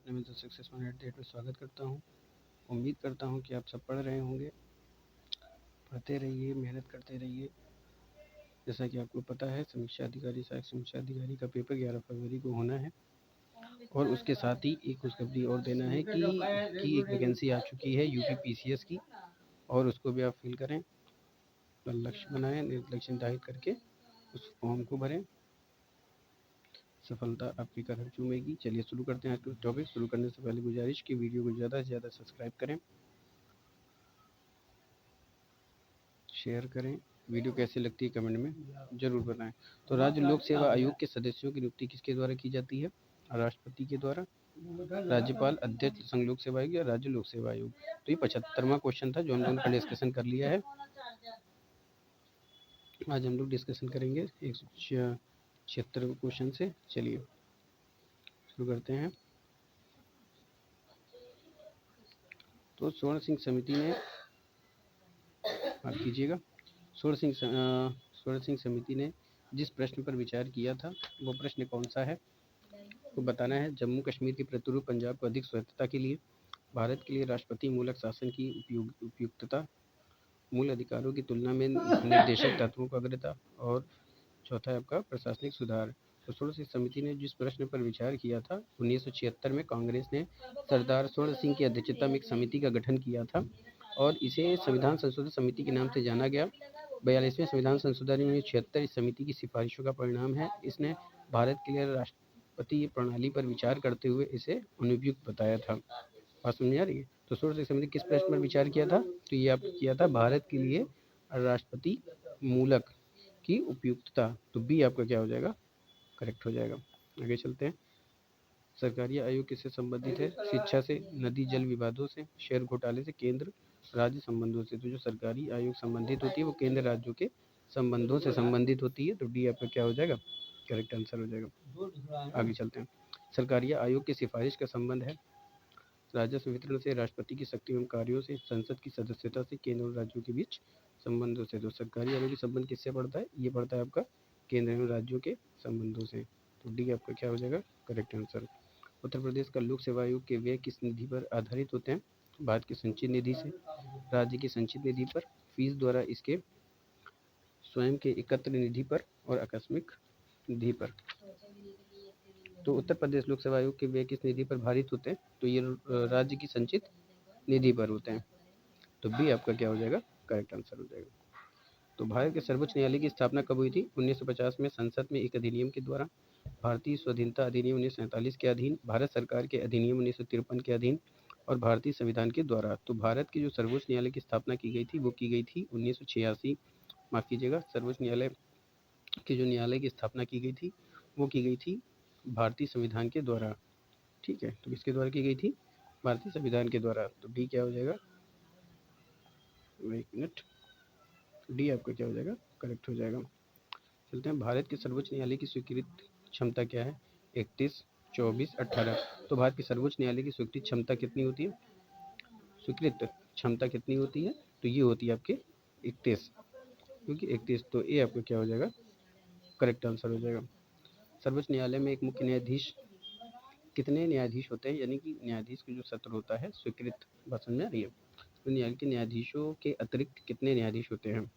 Channel में the success at में स्वागत करता हूँ। उम्मीद करता हूँ कि आप सब पढ़ रहे होंगे। पढ़ते रहिए, मेहनत करते रहिए। जैसा कि आपको पता है, समीक्षा अधिकारी सहायक समीक्षा अधिकारी का पेपर 11 फरवरी को होना है और उसके साथ ही एक खुशखबरी और देना है कि एक वैकेंसी आ चुकी है यूपी पीसीएस की, और उसको भी आप फिल करें, लक्ष्य बनाएं, लक्ष्य निर्धारित करके उस फॉर्म को भरें। सफलता आपकी कदम चूमेगी। चलिए शुरू करते हैं आज का टॉपिक। शुरू करने से पहले गुजारिश कि वीडियो को ज़्यादा से ज़्यादा सब्सक्राइब करें, शेयर करें। वीडियो कैसी लगती है कमेंट में ज़रूर बताएं। तो राज्य लोक सेवा आयोग के सदस्यों की नियुक्ति किसके द्वारा की जाती है? राष्ट्रपति के द्वारा, राज्यपाल, अध्यक्ष संघ लोक सेवा आयोग या राज्य लोक सेवा आयोग। तो ये 75वां क्वेश्चन था जो हम लोगों ने डिस्कशन कर लिया है। आज हम लोग डिस्कशन करेंगे 176 क्वेश्चन से। चलिए शुरू करते हैं। तो स्वर्ण सिंह समिति ने, माफ कीजिएगा, स्वर्ण सिंह समिति ने जिस प्रश्न पर विचार किया था वो प्रश्न कौन सा है? को बताना है। जम्मू कश्मीर के प्रतिरूप पंजाब को अधिक स्वायत्तता के लिए, भारत के लिए राष्ट्रपति मूलक शासन की उपयुक्तता, मूल अधिकारों की तुलना में निर्देशक तत्वों को अग्रता, और चौथा है आपका प्रशासनिक सुधार। तो स्वर्ण सिंह समिति ने जिस प्रश्न पर विचार किया था, 1976 में कांग्रेस ने सरदार स्वर्ण सिंह की अध्यक्षता में एक समिति का गठन किया था और इसे संविधान संशोधन समिति के नाम से जाना गया। 42वें संविधान संशोधन 1976 इस समिति की सिफारिशों का परिणाम है। इसने भारत के लिए राष्ट्रपति प्रणाली पर विचार करते हुए इसे अनुपयुक्त बताया था। बात समझ आ रही है? तो स्वर्ण सिंह समिति किस प्रश्न पर विचार किया था? तो ये आपने किया था भारत के लिए राष्ट्रपति मूलक की उपयुक्तता। तो बी आपका क्या हो जाएगा? करेक्ट हो जाएगा। आगे चलते हैं। सरकारी आयोग किससे संबंधित है? शिक्षा से, नदी जल विवादों से, शेयर घोटाले से, केंद्र राज्य संबंधों से। तो जो सरकारी आयोग संबंधित होती है वो केंद्र राज्यों के संबंधों से संबंधित होती है। तो डी आपका क्या हो जाएगा? करेक्ट आंसर हो जाएगा। आगे चलते हैं। सरकारी आयोग की सिफारिश का संबंध है राजस्व वितरण से, राष्ट्रपति की शक्ति एवं कार्यों से, संसद की सदस्यता से, केंद्र और राज्यों के बीच संबंधों से। तो सरकारी आयोग की संबंध किससे पड़ता है? ये पड़ता है आपका केंद्र एवं राज्यों के संबंधों से। तो डी आपका क्या हो जाएगा? Correct answer. उत्तर प्रदेश का लोक सेवा आयोग के व्यय किस निधि पर आधारित होते हैं? भारत की संचित निधि से, राज्य की संचित निधि पर, फीस द्वारा इसके स्वयं के एकत्र निधि पर, और आकस्मिक निधि पर। तो उत्तर प्रदेश लोक सेवा आयोग के व्यय किस निधि पर भारित होते हैं? तो ये राज्य की संचित निधि पर होते हैं। तो बी आपका क्या हो जाएगा? करेक्ट आंसर हो जाएगा। तो भारत के सर्वोच्च न्यायालय की स्थापना कब हुई थी? 1950 में संसद में एक अधिनियम के द्वारा, भारतीय स्वाधीनता अधिनियम 1947 के अधीन, भारत सरकार के अधिनियम 1953 के अधीन, और भारतीय संविधान के द्वारा। तो भारत के जो सर्वोच्च न्यायालय की स्थापना की गई थी वो की गई थी 1986, माफ कीजिएगा, सर्वोच्च न्यायालय की जो न्यायालय की स्थापना की गई थी वो की गई थी भारतीय संविधान के द्वारा। ठीक है, तो किसके द्वारा की गई थी? भारतीय संविधान के द्वारा। तो डी क्या हो जाएगा? एक मिनट, डी आपका क्या हो जाएगा? करेक्ट हो जाएगा। चलते हैं। भारत के सर्वोच्च न्यायालय की स्वीकृत क्षमता क्या है? 31, 24, 18। तो भारत के सर्वोच्च न्यायालय की स्वीकृत क्षमता कितनी होती है? स्वीकृत क्षमता कितनी होती है? तो ये होती है आपके 31, क्योंकि 31। तो ए आपका क्या हो जाएगा? करेक्ट आंसर हो जाएगा। सर्वोच्च न्यायालय में एक मुख्य न्यायाधीश, कितने न्यायाधीश होते हैं? यानी कि न्यायाधीश का जो सत्र होता है स्वीकृत, बात समझ में आ रही है? तो न्यायालय के न्यायाधीशों के अतिरिक्त कितने न्यायाधीश होते हैं?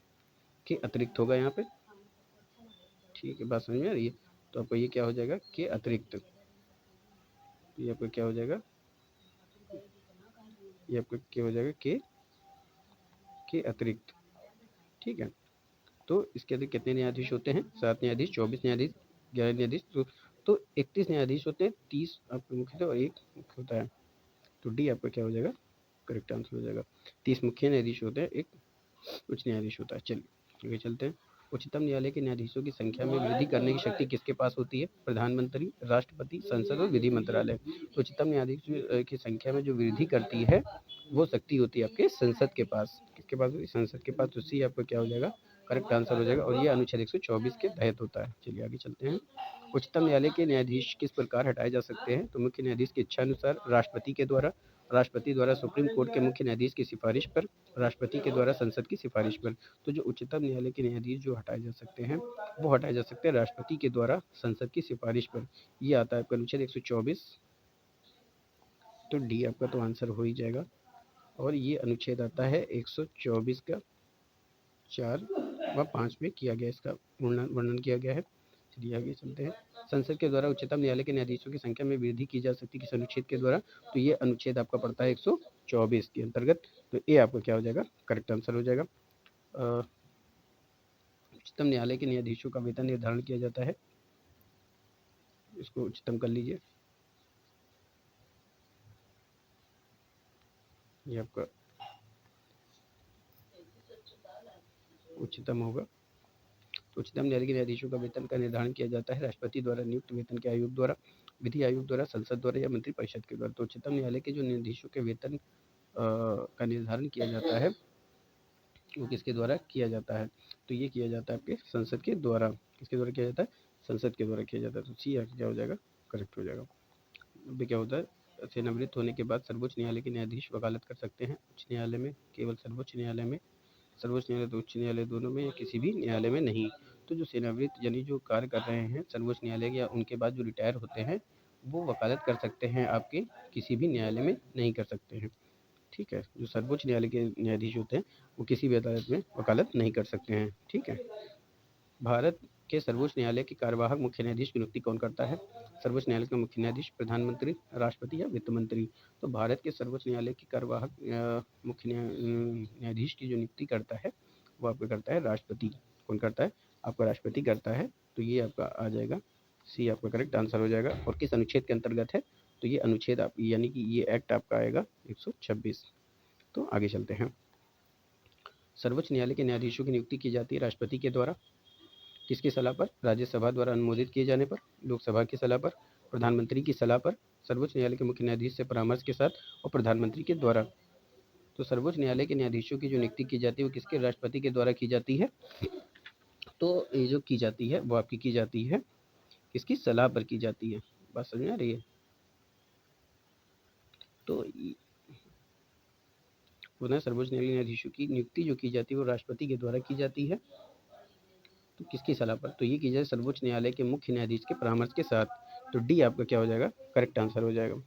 के अतिरिक्त होगा यहाँ पे। ठीक है, बात समझ में आ रही है? तो आपको ये क्या हो जाएगा? के अतिरिक्त। ये आपका क्या हो जाएगा? ये आपका क्या हो जाएगा? के अतिरिक्त। ठीक है, तो इसके अतिरिक्त कितने न्यायाधीश होते हैं? 7 न्यायाधीश, 24 न्यायाधीश, 11 न्यायाधीश। तो 31 न्यायाधीश होते हैं, 30 आपके मुख्य थे और एक मुख्य होता है। तो डी आपका क्या हो जाएगा? करेक्ट आंसर हो जाएगा। 30 मुख्य न्यायाधीश होते हैं, एक उच्च न्यायाधीश होता है। चलिए आगे चलते हैं। उच्चतम न्यायालय के न्यायाधीशों की संख्या में वृद्धि करने की शक्ति किसके पास होती है? प्रधानमंत्री, राष्ट्रपति, संसद और विधि मंत्रालय। तो उच्चतम न्यायाधीश की संख्या में जो वृद्धि करती है वो शक्ति होती है आपके संसद के पास। किसके पास होती है? संसद के पास। तो सी आपका क्या हो जाएगा? करेक्ट आंसर हो जाएगा, और ये अनुच्छेद 124 के तहत होता है। चलिए आगे चलते हैं। उच्चतम न्यायालय के न्यायाधीश किस प्रकार हटाए जा सकते हैं? तो मुख्य न्यायाधीश की इच्छा अनुसार, राष्ट्रपति के द्वारा, राष्ट्रपति द्वारा सुप्रीम कोर्ट के मुख्य न्यायाधीश की सिफारिश पर, राष्ट्रपति के द्वारा संसद की सिफारिश पर। तो जो उच्चतम न्यायालय के न्यायाधीश जो हटाए जा सकते हैं वो हटाए जा सकते हैं राष्ट्रपति के द्वारा संसद की सिफारिश पर। ये आता है आपका अनुच्छेद 124 तो डी आपका तो आंसर हो ही जाएगा। और ये अनुच्छेद आता है 124 का 4 व 5 में किया गया, इसका वर्णन किया गया है। चलिए आगे चलते हैं। संसद के द्वारा उच्चतम न्यायालय के न्यायाधीशों की संख्या में वृद्धि की जा सकती है किस अनुच्छेद के द्वारा? तो ये अनुच्छेद आपका पड़ता है 124 के अंतर्गत। तो ए आपका क्या हो जाएगा? करेक्ट आंसर हो जाएगा। उच्चतम न्यायालय के न्यायाधीशों का वेतन निर्धारण किया जाता है, इसको उच्चतम कर लीजिए, ये आपका उच्चतम होगा। तो उच्चतम न्यायालय के न्यायाधीशों का वेतन का निर्धारण किया जाता है राष्ट्रपति द्वारा नियुक्त वेतन के आयोग द्वारा, विधि आयोग द्वारा, संसद द्वारा या मंत्रिपरिषद के द्वारा। तो उच्चतम न्यायालय के जो न्यायाधीशों के वेतन का निर्धारण किया जाता है वो किसके द्वारा किया जाता है? तो ये किया जाता है आपके संसद के द्वारा। किसके द्वारा किया जाता है? संसद के द्वारा किया जाता है। तो सी क्या हो जाएगा? करेक्ट हो जाएगा। अब क्या होता है, सेवानिवृत्त होने के बाद सर्वोच्च न्यायालय के न्यायाधीश वकालत कर सकते हैं। उच्च न्यायालय में केवल, सर्वोच्च न्यायालय में, सर्वोच्च न्यायालय तो उच्च न्यायालय दोनों में, या किसी भी न्यायालय में नहीं। तो जो सेवानिवृत्त यानी जो कार्य कर रहे हैं सर्वोच्च न्यायालय या उनके बाद जो रिटायर होते हैं वो वकालत कर सकते हैं, आपके किसी भी न्यायालय में नहीं कर सकते हैं। ठीक है, जो सर्वोच्च न्यायालय के न्यायाधीश होते हैं वो किसी भी अदालत में वकालत नहीं कर सकते हैं। ठीक है। भारत के सर्वोच्च न्यायालय के कार्यवाहक मुख्य न्यायाधीश की नियुक्ति कौन करता है? सर्वोच्च न्यायालय का मुख्य न्यायाधीश प्रधानमंत्री, राष्ट्रपति या वित्त मंत्री? तो भारत के सर्वोच्च न्यायालय के कार्यवाहक मुख्य न्यायाधीश की जो नियुक्ति करता है वो आपका करता है राष्ट्रपति। कौन करता है? आपका राष्ट्रपति करता है। तो ये आपका आ जाएगा, सी आपका करेक्ट आंसर हो जाएगा। और किस अनुच्छेद के अंतर्गत है? तो ये अनुच्छेद आप यानी कि ये एक्ट आपका आएगा 126। तो आगे चलते हैं। सर्वोच्च न्यायालय के न्यायाधीशों की नियुक्ति की जाती है राष्ट्रपति के द्वारा। किसकी सलाह पर? राज्यसभा द्वारा अनुमोदित किए जाने पर, लोकसभा की सलाह पर, प्रधानमंत्री की सलाह पर, सर्वोच्च न्यायालय के मुख्य न्यायाधीश से परामर्श के साथ और प्रधानमंत्री के द्वारा। तो सर्वोच्च न्यायालय के न्यायाधीशों की जो नियुक्ति की जाती है वो किसके? राष्ट्रपति के द्वारा की जाती है। तो ये जो की जाती है वो आपकी की जाती है किसकी सलाह पर की जाती है? बात समझ में आ रही है? तो पुनः सर्वोच्च न्यायालय न्यायाधीशों की नियुक्ति जो की जाती है वो राष्ट्रपति के द्वारा की जाती है। तो किसकी सलाह पर? तो ये की जाए सर्वोच्च न्यायालय के मुख्य न्यायाधीश के परामर्श के साथ। तो डी आपका क्या हो जाएगा? करेक्ट आंसर हो जाएगा।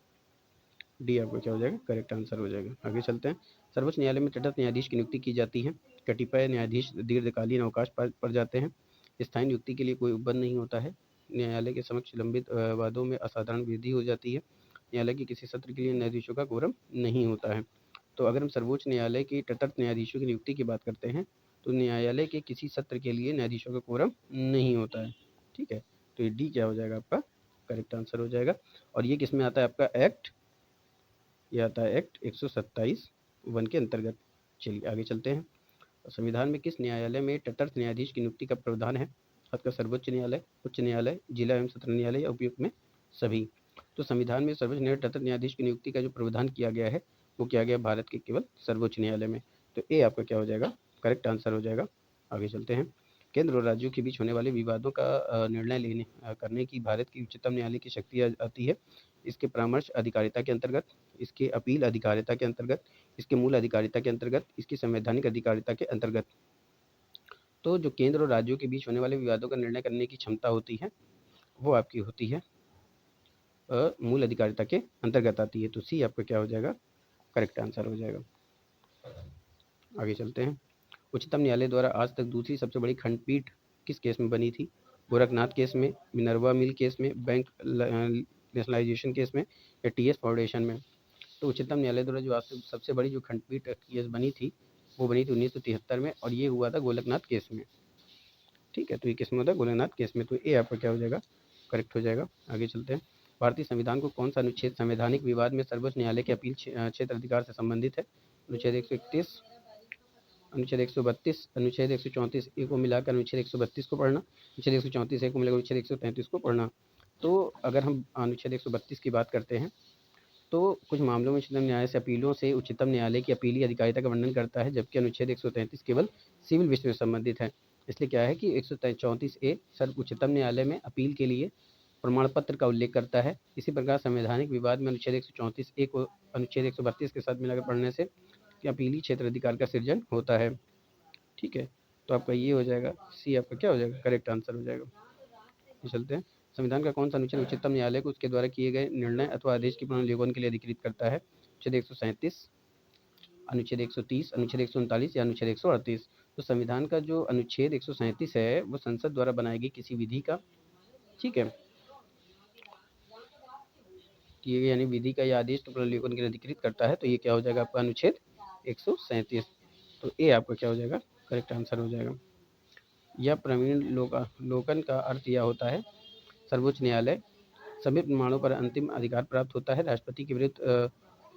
डी आपका क्या हो जाएगा? करेक्ट आंसर हो जाएगा। आगे चलते हैं। सर्वोच्च न्यायालय में तटस्थ न्यायाधीश की नियुक्ति की जाती है। कतिपय न्यायाधीश दीर्घकालीन अवकाश पर जाते हैं। स्थायी नियुक्ति के लिए कोई उपबंध नहीं होता है। न्यायालय के समक्ष लंबित वादों में असाधारण वृद्धि हो जाती है। न्यायालय के किसी सत्र के लिए न्यायाधीशों का कोरम नहीं होता है। तो अगर हम सर्वोच्च न्यायालय के तटस्थ न्यायाधीशों की नियुक्ति की बात करते हैं तो न्यायालय के किसी सत्र के लिए न्यायाधीशों का कोरम नहीं होता है। ठीक है, तो ये डी क्या हो जाएगा? आपका करेक्ट आंसर हो जाएगा। और ये किस में आता है? आपका एक्ट, ये आता है एक्ट 127(1) के अंतर्गत। चलिए आगे चलते हैं। संविधान में किस न्यायालय में तटस्थ न्यायाधीश की नियुक्ति का प्रावधान है? आपका सर्वोच्च न्यायालय, उच्च न्यायालय, जिला एवं सत्र न्यायालय या उपयुक्त में सभी? तो संविधान में सर्वोच्च न्यायालय तटस्थ न्यायाधीश की नियुक्ति का जो प्रावधान किया गया है वो किया गया भारत के केवल सर्वोच्च न्यायालय में। तो ए आपका क्या हो जाएगा? करेक्ट आंसर हो जाएगा। आगे चलते हैं। केंद्र और राज्यों के बीच होने वाले विवादों का निर्णय करने की भारत की उच्चतम न्यायालय की शक्ति आती है। इसके परामर्श अधिकारिता के अंतर्गत, इसके अपील अधिकारिता के अंतर्गत, इसके मूल अधिकारिता के अंतर्गत, इसकी संवैधानिक अधिकारिता के अंतर्गत। तो जो केंद्र और राज्यों के बीच होने वाले विवादों का निर्णय करने की क्षमता होती है वो आपकी होती है मूल अधिकारिता के अंतर्गत आती है। तो सी आपका क्या हो जाएगा? करेक्ट आंसर हो जाएगा। आगे चलते हैं। उच्चतम न्यायालय द्वारा आज तक दूसरी सबसे बड़ी खंडपीठ किस केस में बनी थी? गोरखनाथ केस में, मिनर्वा मिल केस में, बैंक नेशनलाइजेशन केस में या टीएस फाउंडेशन में? तो उच्चतम न्यायालय द्वारा जो आज तक सबसे बड़ी जो खंडपीठ केस बनी थी वो बनी थी 1973 में, और ये हुआ था गोरखनाथ केस में। ठीक है, तो ये किस में होता है? गोरखनाथ केस में। तो ए आपका क्या हो जाएगा? करेक्ट हो जाएगा। आगे चलते हैं। भारतीय संविधान को कौन सा अनुच्छेद संवैधानिक विवाद में सर्वोच्च न्यायालय के अपील क्षेत्र अधिकार से संबंधित है? अनुच्छेद 131, अनुच्छेद 132, अनुच्छेद 134 ए को मिलाकर अनुच्छेद 132 को पढ़ना, अनुच्छेद 134 ए को मिलाकर अनुच्छेद 133 को पढ़ना। तो अगर हम अनुच्छेद 132 की बात करते हैं तो कुछ मामलों में उच्चतम न्यायालय से अपीलों से उच्चतम न्यायालय की अपीली अधिकारिता का वर्णन करता है, जबकि अनुच्छेद 133 केवल सिविल विषय से संबंधित है। इसलिए क्या है कि 134 ए सर्व उच्चतम न्यायालय में अपील के लिए प्रमाण पत्र का उल्लेख करता है। इसी प्रकार संवैधानिक विवाद में अनुच्छेद 134 ए को अनुच्छेद 132 के साथ मिलाकर पढ़ने से अपीली क्षेत्र अधिकार का सृजन होता है। ठीक है, तो आपका ये हो जाएगा, सी आपका क्या हो जाएगा? करेक्ट आंसर हो जाएगा। चलते हैं। संविधान का कौन सा अनुच्छेद उच्चतम न्यायालय को उसके द्वारा किए गए निर्णय अथवा आदेश के पुनर्विलोकन के लिए अधिकृत करता है? अनुच्छेद 137, अनुच्छेद 130, अनुच्छेद 139 या अनुच्छेद 138? तो संविधान का जो अनुच्छेद 137 है वो संसद द्वारा बनाई गई किसी विधि का, ठीक है, किए गए यानी विधि का या आदेश के पुनर्विलोकन के लिए अधिकृत करता है। तो ये क्या हो जाएगा आपका अनुच्छेद 137। तो ए आपका क्या हो जाएगा, करेक्ट आंसर हो जाएगा। यह प्रवीण लोकन का अर्थ यह होता है सर्वोच्च न्यायालय सभी प्रमाणों पर अंतिम अधिकार प्राप्त होता है, राष्ट्रपति के विरुद्ध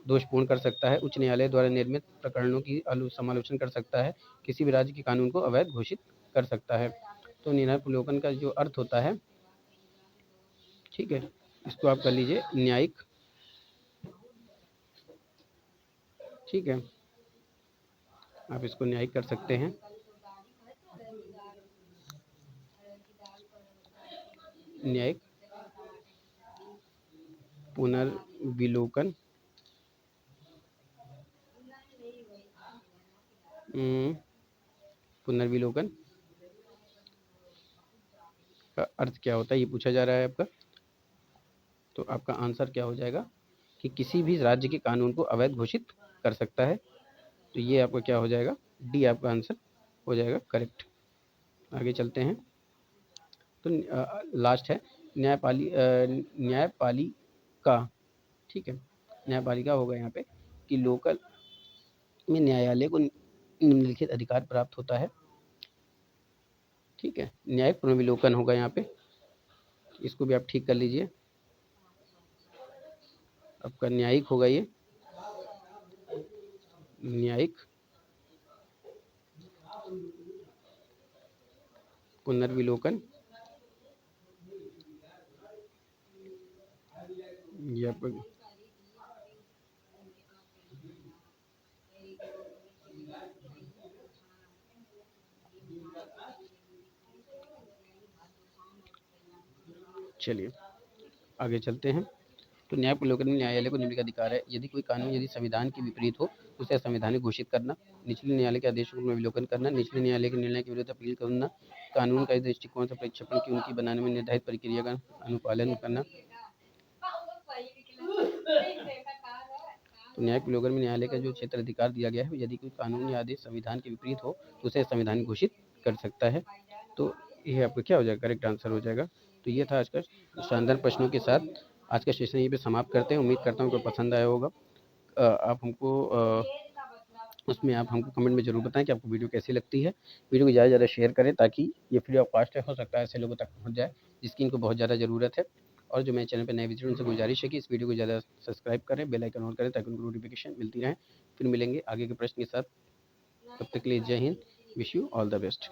दोषपूर्ण कर सकता है, उच्च न्यायालय द्वारा निर्मित प्रकरणों की समालोचना कर सकता है, किसी भी राज्य के कानून को अवैध घोषित कर सकता है। तो न्यायालय का जो अर्थ होता है, ठीक है, इसको आप कर लीजिए न्यायिक, ठीक है, आप इसको न्यायिक कर सकते हैं। न्यायिक पुनर्विलोकन पुनर्विलोकन का अर्थ क्या होता है ये पूछा जा रहा है आपका। तो आपका आंसर क्या हो जाएगा कि किसी भी राज्य के कानून को अवैध घोषित कर सकता है। तो ये आपका क्या हो जाएगा, डी आपका आंसर हो जाएगा करेक्ट। आगे चलते हैं। तो लास्ट है न्यायपालिका, ठीक है, न्यायपालिका होगा यहाँ पे कि लोकल में न्यायालय को निम्नलिखित अधिकार प्राप्त होता है, ठीक है, न्यायिक पुनर्विलोकन होगा यहाँ पे, इसको भी आप ठीक कर लीजिए। आपका न्यायिक होगा ये, न्यायिक पुनर्विलोकन, ये आपका चलिए आगे चलते हैं। तो न्यायिक पुनर्विलोकन में न्यायालय को निम्नलिखित अधिकार है, यदि कोई कानून यदि संविधान के विपरीत हो तो उसे असंवैधानिक घोषित करना, निचले न्यायालय के आदेशों को पुनर्विलोकन करना, निचले न्यायालय के निर्णय के विरुद्ध अपील करना, कानून का दृष्टिकोण से प्रक्षेपण की उनकी बनाने में निर्धारित प्रक्रिया का अनुपालन करना। तो न्यायिक पुनर्विलोकन में न्यायालय का जो क्षेत्र अधिकार दिया गया है, यदि कोई कानून या आदेश संविधान के विपरीत हो तो उसे असंवैधानिक घोषित कर सकता है। तो ये आपका क्या हो जाएगा, करेक्ट आंसर हो जाएगा। तो ये था आज का शानदार प्रश्नों के साथ आज का सेशन यहीं पे समाप्त करते हैं। उम्मीद करता हूँ कि पसंद आया होगा। आप हमको उसमें आप हमको कमेंट में ज़रूर बताएं कि आपको वीडियो कैसी लगती है। वीडियो को ज़्यादा से ज़्यादा शेयर करें ताकि ये फ्री ऑफ कॉस्ट है, हो सकता है ऐसे लोगों तक पहुँच जाए जिसकी इनको बहुत ज़्यादा ज़रूरत है। और जो मेरे चैनल पर नए विजिटर उनसे गुजारिश है कि इस वीडियो को ज़्यादा सब्सक्राइब करें, बेल आइकन ऑन करें ताकि उनको नोटिफिकेशन मिलती रहे। फिर मिलेंगे आगे के प्रश्न के साथ, तब तक के लिए जय Hind, wish you all the best.